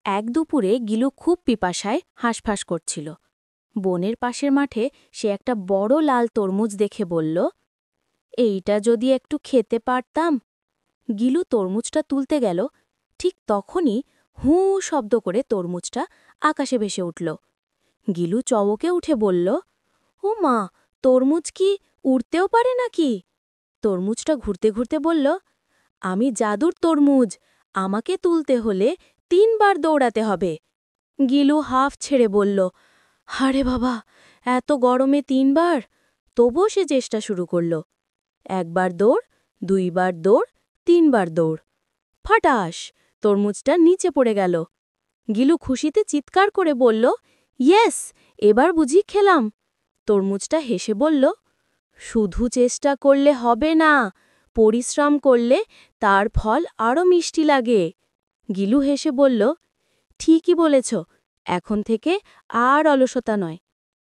এক দুপুরে গিলু খুব পিপাসায় হাঁসফাঁস করছিল। বনের পাশের মাঠে সে একটা বড় লাল তরমুজ দেখে বলল, এইটা যদি একটু খেতে পারতাম। গিলু তরমুজটা তুলতে গেল, ঠিক তখনই হুঁ শব্দ করে তরমুজটা আকাশে ভেসে উঠল। গিলু চমকে উঠে বলল, ও মা, তরমুজ কি উড়তেও পারে নাকি? তরমুজটা ঘুরতে ঘুরতে বলল, আমি জাদুর তরমুজ, আমাকে তুলতে হলে 3বার দৌড়াতে হবে। গিলু হাফ ছেড়ে বলল, হারে বাবা, এত গরমে 3বার? তবুও সে চেষ্টা শুরু করল। 1বার দৌড়, 2বার দৌড়, 3বার দৌড়। ফাটাস! তরমুজটা নিচে পড়ে গেল। গিলু খুশিতে চিৎকার করে বলল, ইয়েস, এবার বুঝি খেলাম। তরমুজটা হেসে বলল, শুধু চেষ্টা করলে হবে না, পরিশ্রম করলে তার ফল আরও মিষ্টি লাগে। গিলু হেসে বলল, ঠিকই বলেছ, এখন থেকে আর অলসতা নয়,